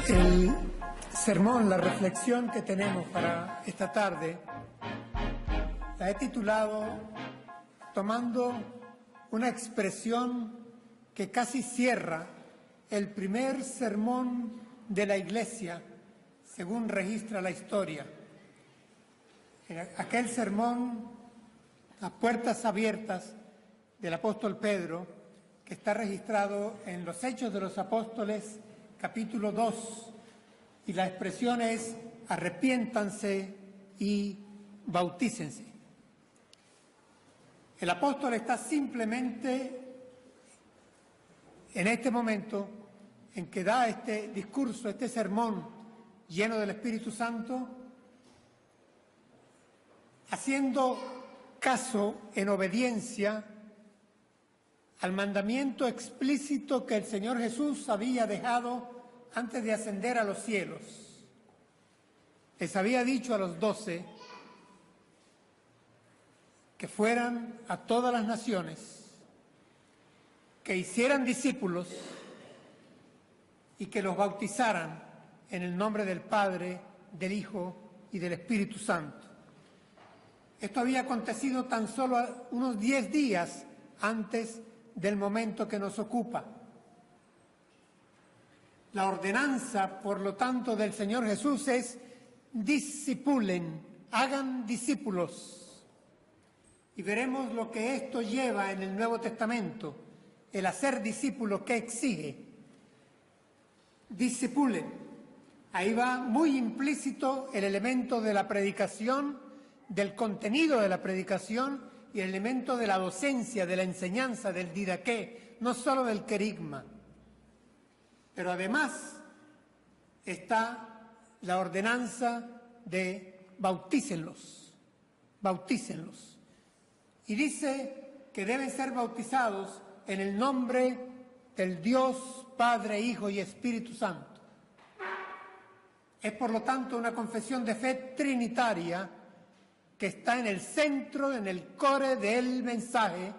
El sermón, la reflexión que tenemos para esta tarde, la he titulado tomando una expresión que casi cierra el primer sermón de la Iglesia, según registra la historia. Aquel sermón a puertas abiertas del apóstol Pedro, que está registrado en los Hechos de los Apóstoles, capítulo 2, y la expresión es: arrepiéntanse y bautícense. El apóstol está simplemente en este momento en que da este discurso, este sermón lleno del Espíritu Santo, haciendo caso en obediencia al mandamiento explícito que el Señor Jesús había dejado antes de ascender a los cielos. Les había dicho a los 12 que fueran a todas las naciones, que hicieran discípulos y que los bautizaran en el nombre del Padre, del Hijo y del Espíritu Santo. Esto había acontecido tan solo unos 10 días antes del momento que nos ocupa. La ordenanza, por lo tanto, del Señor Jesús es: discipulen, hagan discípulos. Y veremos lo que esto lleva en el Nuevo Testamento, el hacer discípulos que exige. Discipulen. Ahí va muy implícito el elemento de la predicación, del contenido de la predicación y el elemento de la docencia, de la enseñanza, del didaqué, no solo del querigma. Pero además está la ordenanza de bautícenlos, bautícenlos. Y dice que deben ser bautizados en el nombre del Dios, Padre, Hijo y Espíritu Santo. Es por lo tanto una confesión de fe trinitaria que está en el centro, en el core del mensaje,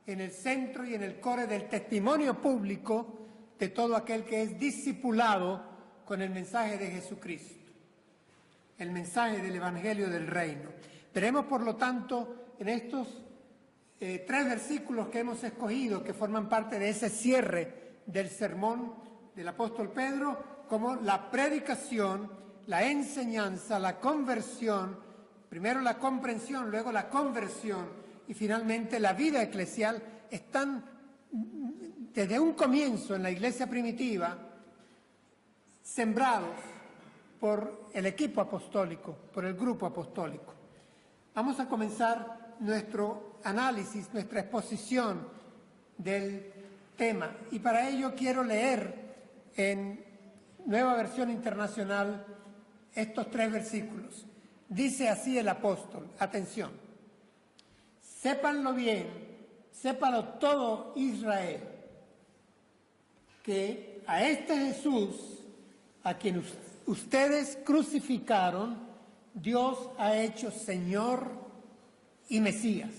en el centro y en el core del testimonio público de todo aquel que es discipulado con el mensaje de Jesucristo, el mensaje del Evangelio del Reino. Veremos, por lo tanto, en estos 3 versículos que hemos escogido, que forman parte de ese cierre del sermón del apóstol Pedro, como la predicación, la enseñanza, la conversión, primero la comprensión, luego la conversión y finalmente la vida eclesial, están desde un comienzo en la iglesia primitiva sembrados por el equipo apostólico, por el grupo apostólico. Vamos a comenzar nuestro análisis, nuestra exposición del tema, y para ello quiero leer en Nueva Versión Internacional estos 3 versículos. Dice así el apóstol, atención: sépanlo bien, sépalo todo Israel, que a este Jesús, a quien ustedes crucificaron, Dios ha hecho Señor y Mesías.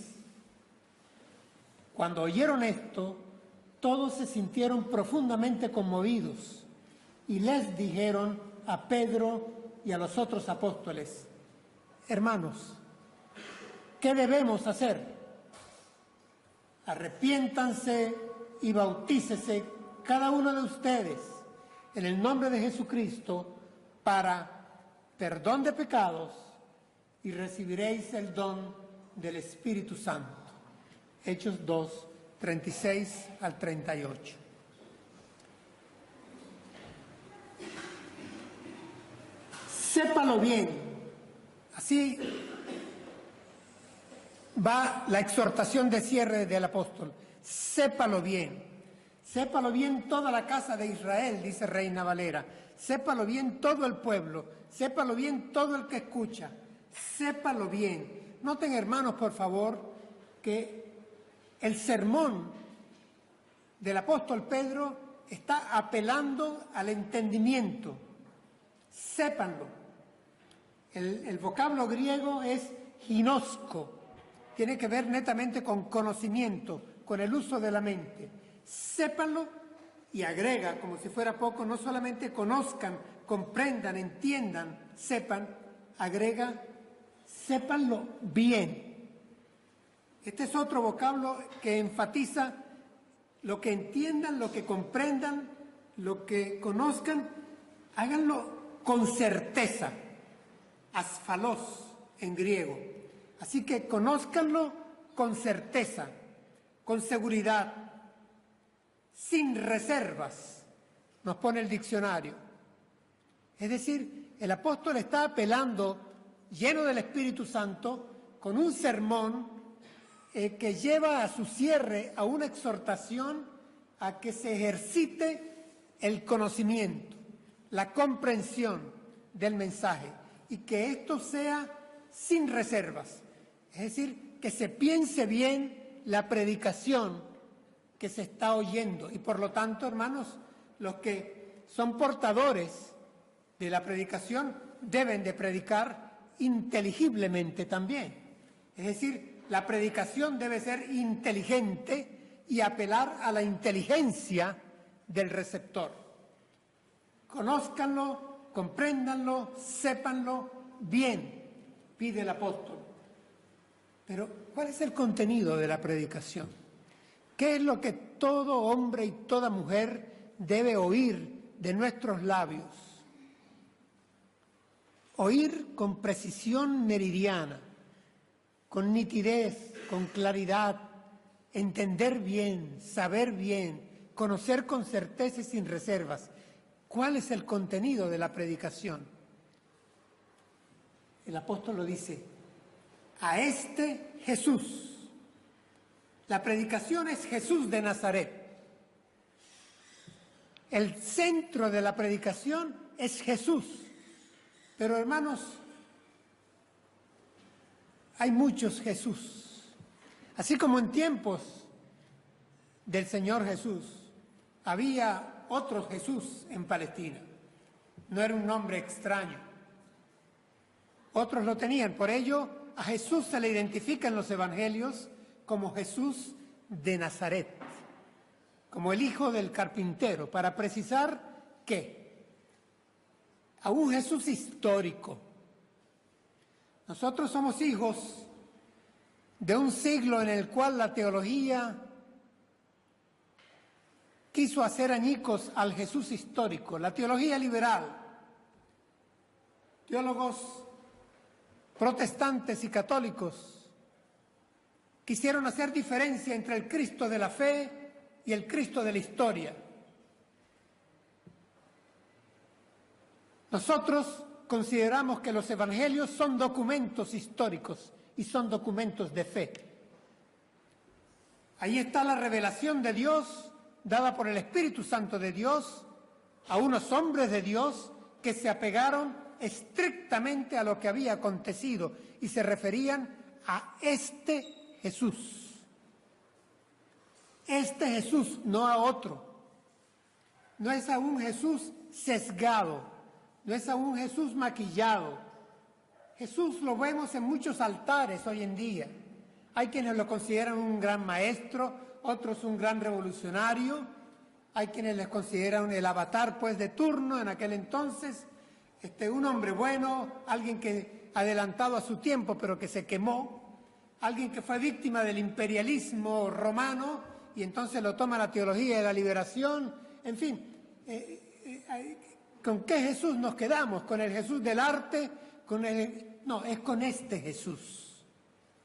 Cuando oyeron esto, todos se sintieron profundamente conmovidos y les dijeron a Pedro y a los otros apóstoles: hermanos, ¿qué debemos hacer? Arrepiéntanse y bautícese cada uno de ustedes en el nombre de Jesucristo para perdón de pecados y recibiréis el don del Espíritu Santo. Hechos 2, 36 al 38. Sépalo bien. Así va la exhortación de cierre del apóstol. Sépalo bien. Sépalo bien toda la casa de Israel, dice Reina Valera. Sépalo bien todo el pueblo. Sépalo bien todo el que escucha. Sépalo bien. Noten, hermanos, por favor, que el sermón del apóstol Pedro está apelando al entendimiento. Sépanlo. El vocablo griego es ginosko, tiene que ver netamente con conocimiento, con el uso de la mente. Sépanlo Y agrega, como si fuera poco, no solamente conozcan, comprendan, entiendan, sepan, agrega, sépanlo bien. Este es otro vocablo que enfatiza lo que entiendan, lo que comprendan, lo que conozcan, háganlo con certeza, asfalos en griego. Así que conózcanlo con certeza, con seguridad, sin reservas, nos pone el diccionario. Es decir, el apóstol está apelando, lleno del Espíritu Santo, con un sermón que lleva a su cierre a una exhortación a que se ejercite el conocimiento, la comprensión del mensaje y que esto sea sin reservas. Es decir, que se piense bien la predicación que se está oyendo y por lo tanto, hermanos, los que son portadores de la predicación deben de predicar inteligiblemente también. Es decir, la predicación debe ser inteligente y apelar a la inteligencia del receptor. Conózcanlo, compréndanlo, sépanlo bien, pide el apóstol. Pero, ¿cuál es el contenido de la predicación? ¿Qué es lo que todo hombre y toda mujer debe oír de nuestros labios? Oír con precisión meridiana, con nitidez, con claridad, entender bien, saber bien, conocer con certeza y sin reservas. ¿Cuál es el contenido de la predicación? El apóstol lo dice, a este Jesús. La predicación es Jesús de Nazaret. El centro de la predicación es Jesús. Pero hermanos, hay muchos Jesús. Así como en tiempos del Señor Jesús había otro Jesús en Palestina. No era un nombre extraño. Otros lo tenían. Por ello, a Jesús se le identifica en los evangelios como Jesús de Nazaret, como el hijo del carpintero, para precisar que a un Jesús histórico. Nosotros somos hijos de un siglo en el cual la teología quiso hacer añicos al Jesús histórico, la teología liberal. Teólogos protestantes y católicos quisieron hacer diferencia entre el Cristo de la fe y el Cristo de la historia. Nosotros consideramos que los evangelios son documentos históricos y son documentos de fe. Ahí está la revelación de Dios dada por el Espíritu Santo de Dios a unos hombres de Dios que se apegaron estrictamente a lo que había acontecido y se referían a este Jesús. Este Jesús, no a otro. No es a un Jesús sesgado, no es a un Jesús maquillado. Jesús lo vemos en muchos altares hoy en día. Hay quienes lo consideran un gran maestro, otros un gran revolucionario, hay quienes les consideran el avatar pues de turno en aquel entonces, un hombre bueno, alguien que adelantado a su tiempo pero que se quemó, alguien que fue víctima del imperialismo romano y entonces lo toma la teología de la liberación, en fin, ¿con qué Jesús nos quedamos? ¿Con el Jesús del arte? No, es con este Jesús,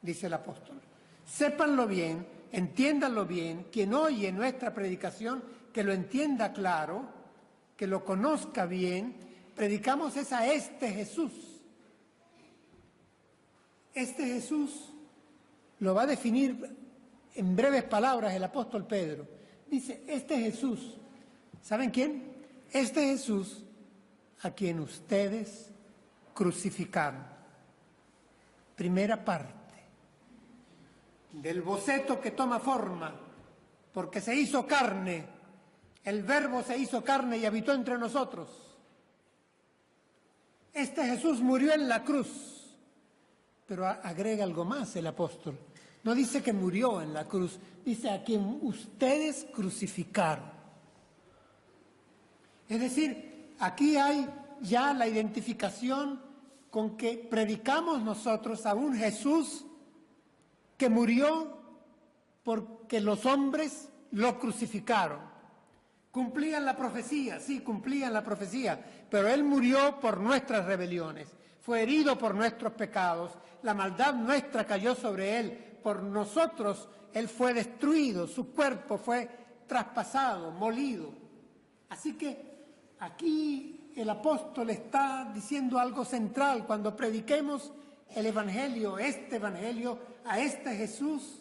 dice el apóstol. Sépanlo bien, entiéndanlo bien, quien oye nuestra predicación, que lo entienda claro, que lo conozca bien, predicamos es a este Jesús. Este Jesús lo va a definir en breves palabras el apóstol Pedro. Dice, este Jesús, ¿saben quién? Este Jesús a quien ustedes crucificaron. Primera parte del boceto que toma forma, porque se hizo carne, el Verbo se hizo carne y habitó entre nosotros. Este Jesús murió en la cruz, pero agrega algo más el apóstol. No dice que murió en la cruz, dice a quien ustedes crucificaron. Es decir, aquí hay ya la identificación con que predicamos nosotros a un Jesús que murió porque los hombres lo crucificaron. Cumplían la profecía, sí, cumplían la profecía, pero Él murió por nuestras rebeliones, fue herido por nuestros pecados, la maldad nuestra cayó sobre Él, por nosotros Él fue destruido, su cuerpo fue traspasado, molido. Así que aquí el apóstol está diciendo algo central cuando prediquemos el Evangelio, a este Jesús.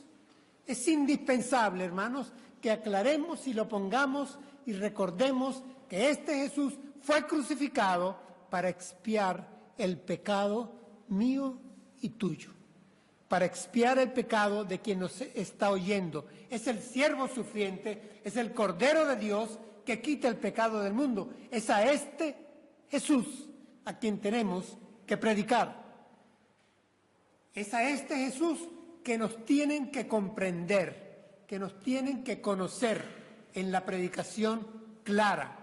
Es indispensable, hermanos, que aclaremos y lo pongamos y recordemos que este Jesús fue crucificado para expiar el pecado mío y tuyo, para expiar el pecado de quien nos está oyendo. Es el siervo sufriente, es el Cordero de Dios que quita el pecado del mundo. Es a este Jesús a quien tenemos que predicar. Es a este Jesús que nos tienen que comprender, que nos tienen que conocer en la predicación clara,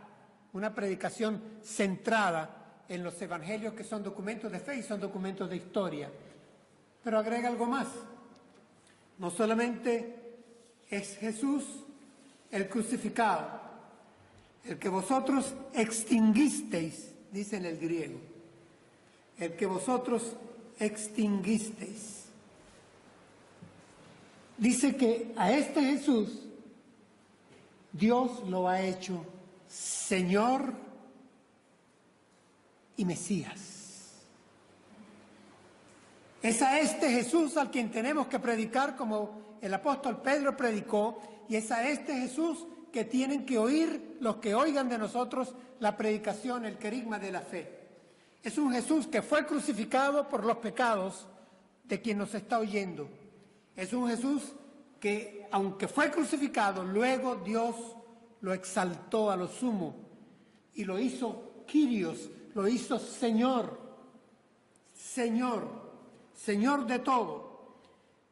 una predicación centrada en los evangelios que son documentos de fe y son documentos de historia. Pero agrega algo más. No solamente es Jesús el crucificado, el que vosotros extinguisteis, dice en el griego, el que vosotros extinguisteis. Dice que a este Jesús Dios lo ha hecho Señor y Mesías. Es a este Jesús al quien tenemos que predicar como el apóstol Pedro predicó, y es a este Jesús que tienen que oír los que oigan de nosotros la predicación, el querigma de la fe. Es un Jesús que fue crucificado por los pecados de quien nos está oyendo. Es un Jesús que, aunque fue crucificado, luego Dios lo exaltó a lo sumo y lo hizo Kyrios, lo hizo Señor, Señor de todo.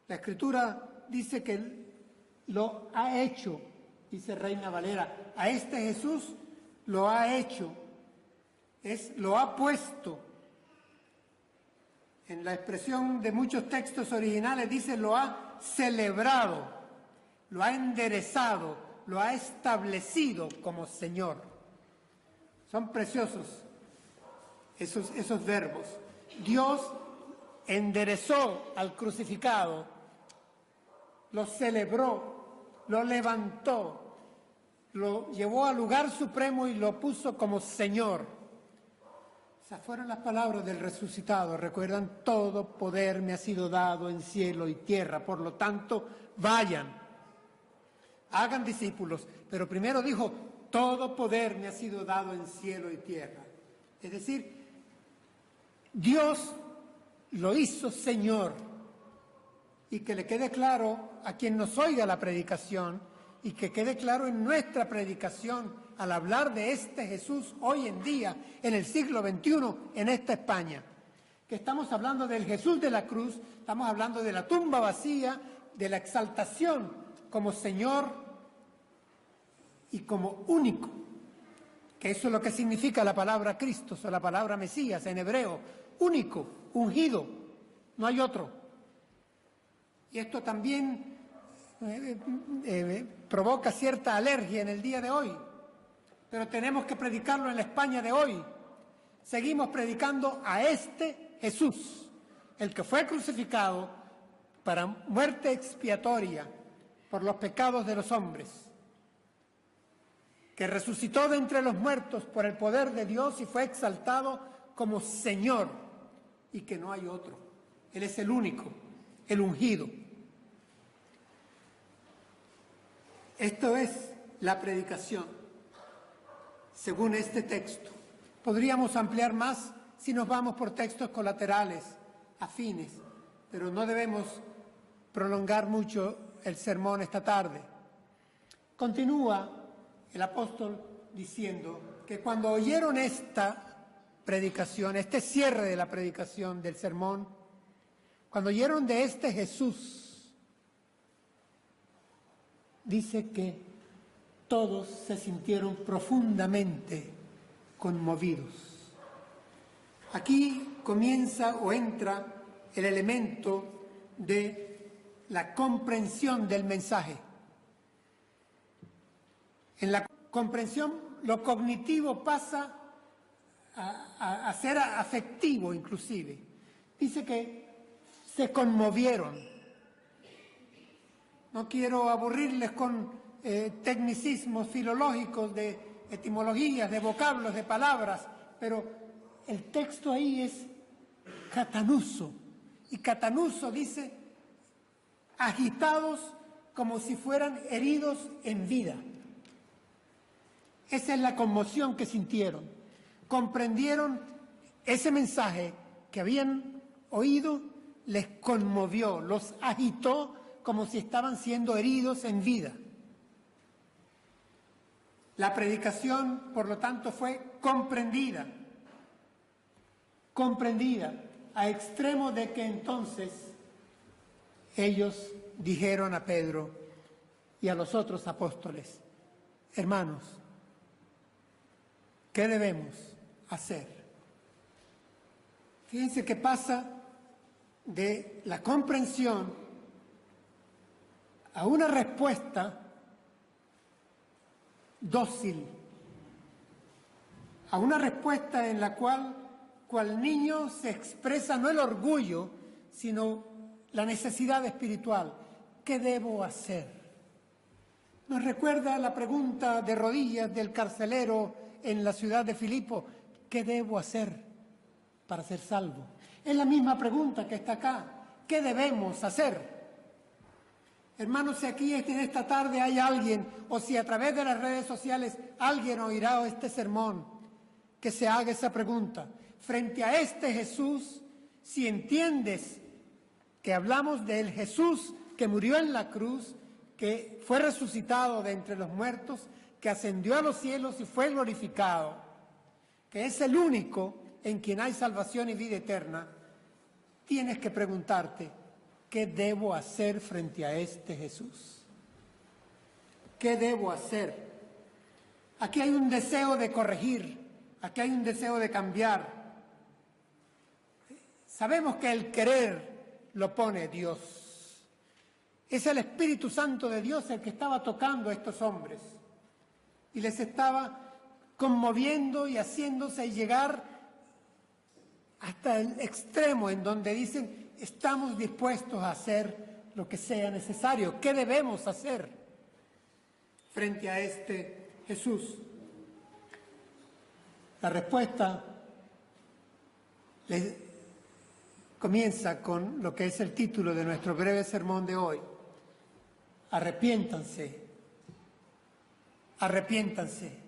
La Escritura dice que Él lo ha hecho, dice Reina Valera, a este Jesús lo ha hecho, lo ha puesto. En la expresión de muchos textos originales dice lo ha celebrado, lo ha enderezado, lo ha establecido como Señor. Son preciosos esos verbos. Dios enderezó al crucificado, lo celebró, lo levantó, lo llevó al lugar supremo y lo puso como Señor. Esas fueron las palabras del resucitado. Recuerdan, todo poder me ha sido dado en cielo y tierra. Por lo tanto, vayan, hagan discípulos. Pero primero dijo, todo poder me ha sido dado en cielo y tierra. Es decir, Dios lo hizo Señor. Y que le quede claro a quien nos oiga la predicación, y que quede claro en nuestra predicación al hablar de este Jesús hoy en día, en el siglo XXI, en esta España, que estamos hablando del Jesús de la cruz, estamos hablando de la tumba vacía, de la exaltación como Señor y como único, que eso es lo que significa la palabra Cristo, o la palabra Mesías en hebreo, único, ungido, no hay otro. Y esto también provoca cierta alergia en el día de hoy, pero tenemos que predicarlo en la España de hoy. Seguimos predicando a este Jesús, el que fue crucificado para muerte expiatoria por los pecados de los hombres, que resucitó de entre los muertos por el poder de Dios y fue exaltado como Señor, y que no hay otro. Él es el único, el ungido. Esto es la predicación según este texto. Podríamos ampliar más si nos vamos por textos colaterales, afines, pero no debemos prolongar mucho el sermón esta tarde. Continúa el apóstol diciendo que cuando oyeron esta predicación, este cierre de la predicación del sermón, cuando oyeron de este Jesús, dice que todos se sintieron profundamente conmovidos. Aquí comienza o entra el elemento de la comprensión del mensaje. En la comprensión, lo cognitivo pasa a ser afectivo inclusive. Dice que se conmovieron. No quiero aburrirles con tecnicismos filológicos de etimologías, de vocablos, de palabras, pero el texto ahí es catanuso. Y catanuso dice agitados como si fueran heridos en vida. Esa es la conmoción que sintieron. Comprendieron ese mensaje que habían oído, les conmovió, los agitó como si estaban siendo heridos en vida. La predicación, por lo tanto, fue comprendida, a extremo de que entonces ellos dijeron a Pedro y a los otros apóstoles: hermanos, ¿qué debemos hacer? Fíjense que pasa de la comprensión a una respuesta dócil, a una respuesta en la cual niño se expresa no el orgullo, sino la necesidad espiritual. ¿Qué debo hacer? Nos recuerda la pregunta de rodillas del carcelero en la ciudad de Filipo: ¿qué debo hacer para ser salvo? Es la misma pregunta que está acá. ¿Qué debemos hacer? Hermanos, si aquí en esta tarde hay alguien, o si a través de las redes sociales alguien oirá este sermón, que se haga esa pregunta. Frente a este Jesús, si entiendes que hablamos del Jesús que murió en la cruz, que fue resucitado de entre los muertos, que ascendió a los cielos y fue glorificado, que es el único en quien hay salvación y vida eterna, tienes que preguntarte: ¿qué debo hacer frente a este Jesús? ¿Qué debo hacer? Aquí hay un deseo de corregir, aquí hay un deseo de cambiar. Sabemos que el querer lo pone Dios. Es el Espíritu Santo de Dios el que estaba tocando a estos hombres y les estaba conmoviendo y haciéndose llegar hasta el extremo en donde dicen: estamos dispuestos a hacer lo que sea necesario. ¿Qué debemos hacer frente a este Jesús? La respuesta comienza con lo que es el título de nuestro breve sermón de hoy: arrepiéntanse, arrepiéntanse,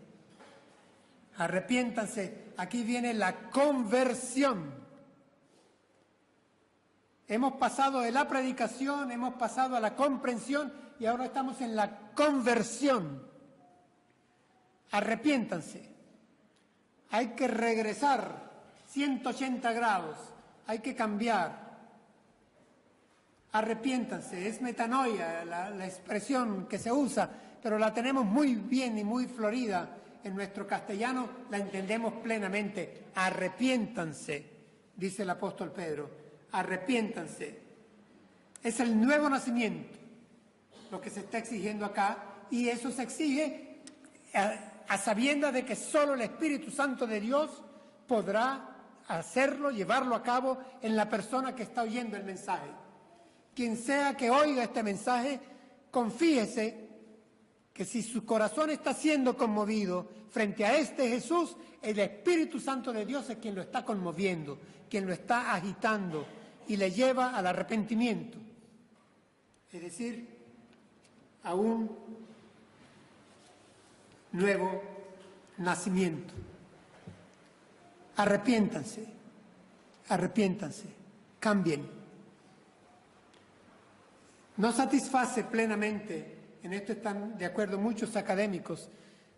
arrepiéntanse. Aquí viene la conversión. Hemos pasado de la predicación, hemos pasado a la comprensión y ahora estamos en la conversión. Arrepiéntanse. Hay que regresar 180 grados, hay que cambiar. Arrepiéntanse, es metanoia la expresión que se usa, pero la tenemos muy bien y muy florida en nuestro castellano, la entendemos plenamente. Arrepiéntanse, dice el apóstol Pedro. Arrepiéntanse. Es el nuevo nacimiento lo que se está exigiendo acá, y eso se exige a sabiendas de que solo el Espíritu Santo de Dios podrá hacerlo, llevarlo a cabo en la persona que está oyendo el mensaje. Quien sea que oiga este mensaje, confíese que si su corazón está siendo conmovido frente a este Jesús, el Espíritu Santo de Dios es quien lo está conmoviendo, quien lo está agitando y le lleva al arrepentimiento, es decir, a un nuevo nacimiento. Arrepiéntanse, arrepiéntanse, cambien. No satisface plenamente, en esto están de acuerdo muchos académicos,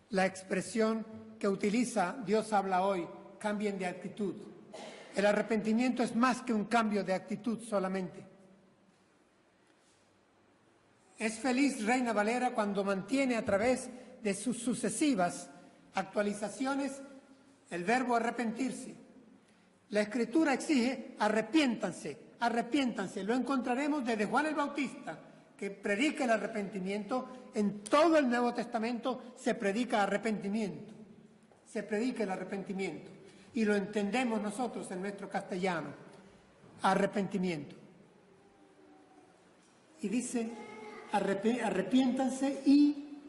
la expresión que utiliza Dios habla hoy: cambien de actitud. El arrepentimiento es más que un cambio de actitud solamente. Es feliz Reina Valera cuando mantiene a través de sus sucesivas actualizaciones el verbo arrepentirse. La Escritura exige arrepiéntanse, arrepiéntanse. Lo encontraremos desde Juan el Bautista, que predica el arrepentimiento. En todo el Nuevo Testamento se predica arrepentimiento, se predica el arrepentimiento. Y lo entendemos nosotros en nuestro castellano, arrepentimiento. Y dice, arrepiéntanse y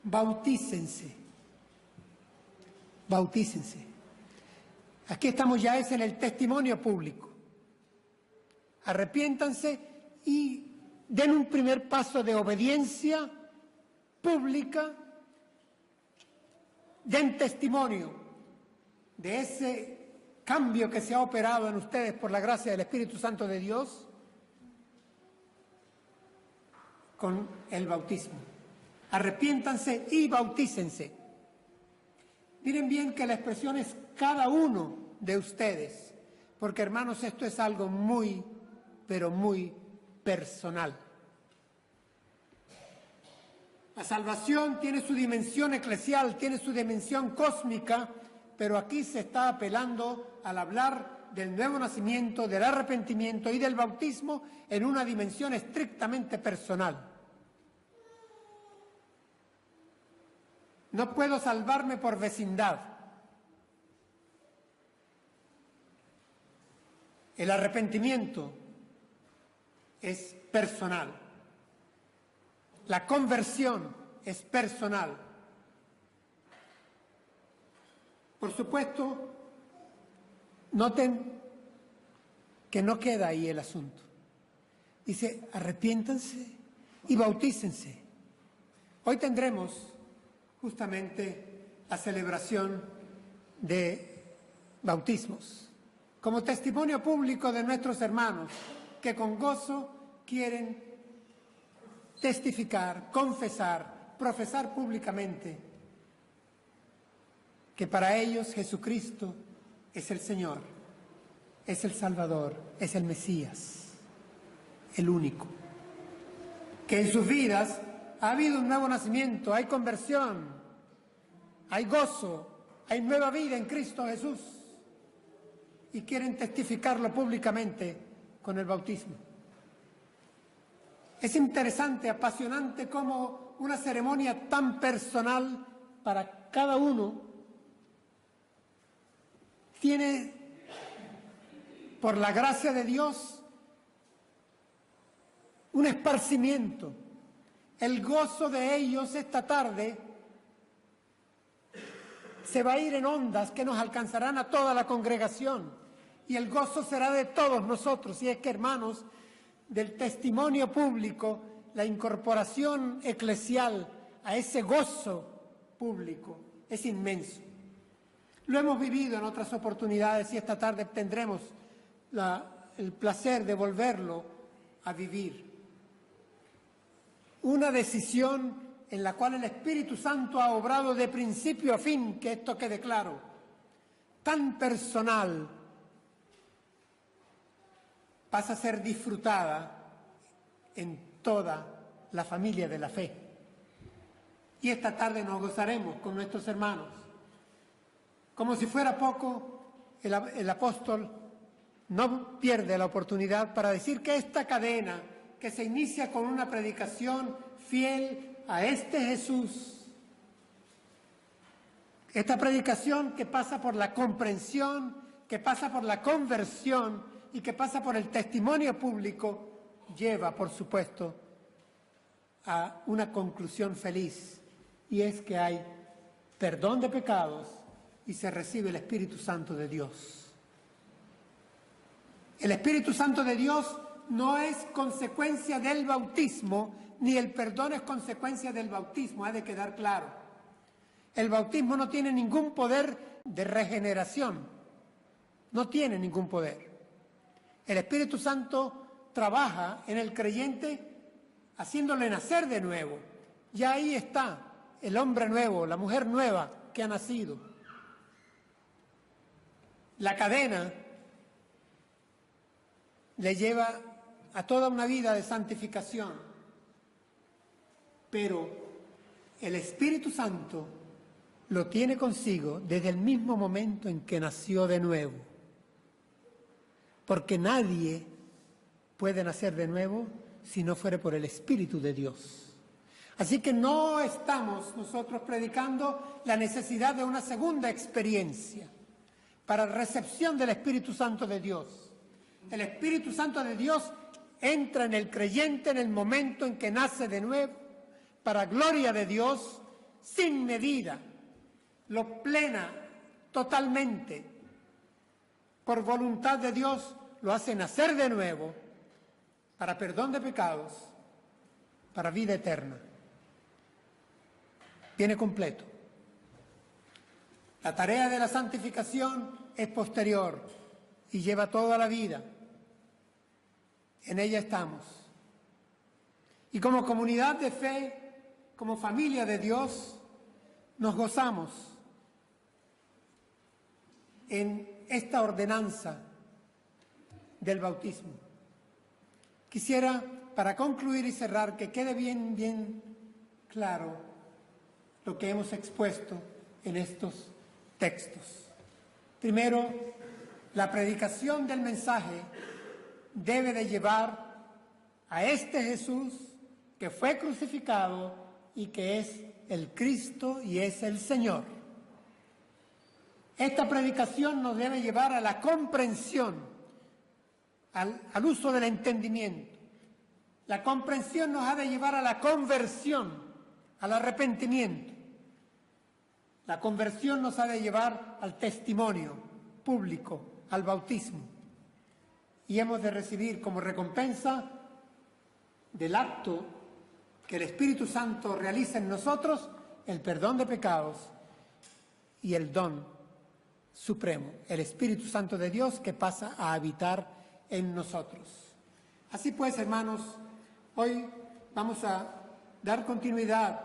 bautícense. Bautícense. Aquí estamos ya es en el testimonio público. Arrepiéntanse y den un primer paso de obediencia pública, den testimonio de ese cambio que se ha operado en ustedes por la gracia del Espíritu Santo de Dios con el bautismo. Arrepiéntanse y bautícense. Miren bien que la expresión es cada uno de ustedes, porque hermanos, esto es algo muy, pero muy personal. La salvación tiene su dimensión eclesial, tiene su dimensión cósmica, pero aquí se está apelando al hablar del nuevo nacimiento, del arrepentimiento y del bautismo en una dimensión estrictamente personal. No puedo salvarme por vecindad. El arrepentimiento es personal. La conversión es personal. Por supuesto, noten que no queda ahí el asunto. Dice, arrepiéntanse y bautícense. Hoy tendremos justamente la celebración de bautismos, como testimonio público de nuestros hermanos que con gozo quieren testificar, confesar, profesar públicamente que para ellos Jesucristo es el Señor, es el Salvador, es el Mesías, el único. Que en sus vidas ha habido un nuevo nacimiento, hay conversión, hay gozo, hay nueva vida en Cristo Jesús y quieren testificarlo públicamente con el bautismo. Es interesante, apasionante cómo una ceremonia tan personal para cada uno tiene, por la gracia de Dios, un esparcimiento. El gozo de ellos esta tarde se va a ir en ondas que nos alcanzarán a toda la congregación y el gozo será de todos nosotros. Y es que, hermanos, del testimonio público, la incorporación eclesial a ese gozo público es inmenso. Lo hemos vivido en otras oportunidades y esta tarde tendremos el placer de volverlo a vivir. Una decisión en la cual el Espíritu Santo ha obrado de principio a fin, que esto quede claro, tan personal, pasa a ser disfrutada en toda la familia de la fe. Y esta tarde nos gozaremos con nuestros hermanos. Como si fuera poco, el apóstol no pierde la oportunidad para decir que esta cadena, que se inicia con una predicación fiel a este Jesús, esta predicación que pasa por la comprensión, que pasa por la conversión y que pasa por el testimonio público, lleva, por supuesto, a una conclusión feliz, y es que hay perdón de pecados y se recibe el Espíritu Santo de Dios. El Espíritu Santo de Dios no es consecuencia del bautismo, ni el perdón es consecuencia del bautismo, ha de quedar claro. El bautismo no tiene ningún poder de regeneración, no tiene ningún poder. El Espíritu Santo trabaja en el creyente haciéndole nacer de nuevo. Ya ahí está el hombre nuevo, la mujer nueva que ha nacido. La cadena le lleva a toda una vida de santificación, pero el Espíritu Santo lo tiene consigo desde el mismo momento en que nació de nuevo. Porque nadie puede nacer de nuevo si no fuere por el Espíritu de Dios. Así que no estamos nosotros predicando la necesidad de una segunda experiencia para recepción del Espíritu Santo de Dios. El Espíritu Santo de Dios entra en el creyente en el momento en que nace de nuevo, para gloria de Dios, sin medida, lo plena, totalmente, por voluntad de Dios, lo hace nacer de nuevo, para perdón de pecados, para vida eterna. Viene completo. La tarea de la santificación es posterior y lleva toda la vida. En ella estamos. Y como comunidad de fe, como familia de Dios, nos gozamos en esta ordenanza del bautismo. Quisiera, para concluir y cerrar, que quede bien claro lo que hemos expuesto en estos textos. Primero, la predicación del mensaje debe de llevar a este Jesús que fue crucificado y que es el Cristo y es el Señor. Esta predicación nos debe llevar a la comprensión, al uso del entendimiento. La comprensión nos ha de llevar a la conversión, al arrepentimiento. La conversión nos ha de llevar al testimonio público, al bautismo. Y hemos de recibir como recompensa del acto que el Espíritu Santo realiza en nosotros el perdón de pecados y el don supremo, el Espíritu Santo de Dios que pasa a habitar en nosotros. Así pues, hermanos, hoy vamos a dar continuidad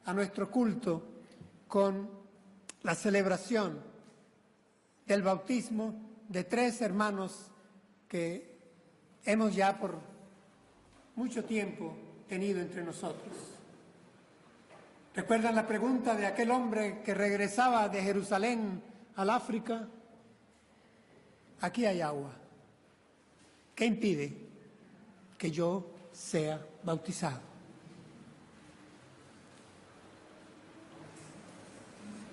a nuestro culto con la celebración del bautismo de 3 hermanos que hemos ya por mucho tiempo tenido entre nosotros. ¿Recuerdan la pregunta de aquel hombre que regresaba de Jerusalén al África? Aquí hay agua. ¿Qué impide que yo sea bautizado?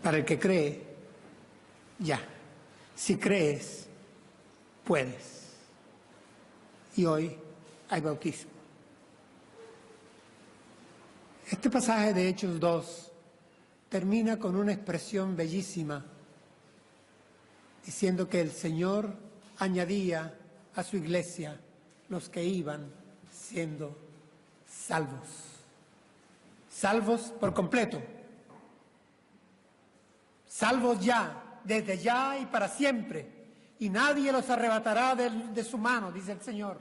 Para el que cree, ya. Si crees, puedes. Y hoy hay bautismo. Este pasaje de Hechos 2 termina con una expresión bellísima, diciendo que el Señor añadía a su iglesia los que iban siendo salvos. Salvos por completo. Salvos ya, desde ya y para siempre. Y nadie los arrebatará de su mano, dice el Señor.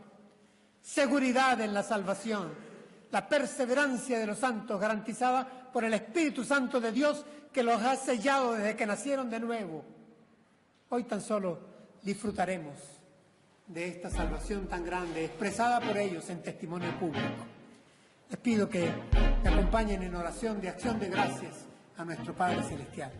Seguridad en la salvación. La perseverancia de los santos garantizada por el Espíritu Santo de Dios que los ha sellado desde que nacieron de nuevo. Hoy tan solo disfrutaremos de esta salvación tan grande, expresada por ellos en testimonio público. Les pido que me acompañen en oración de acción de gracias a nuestro Padre Celestial.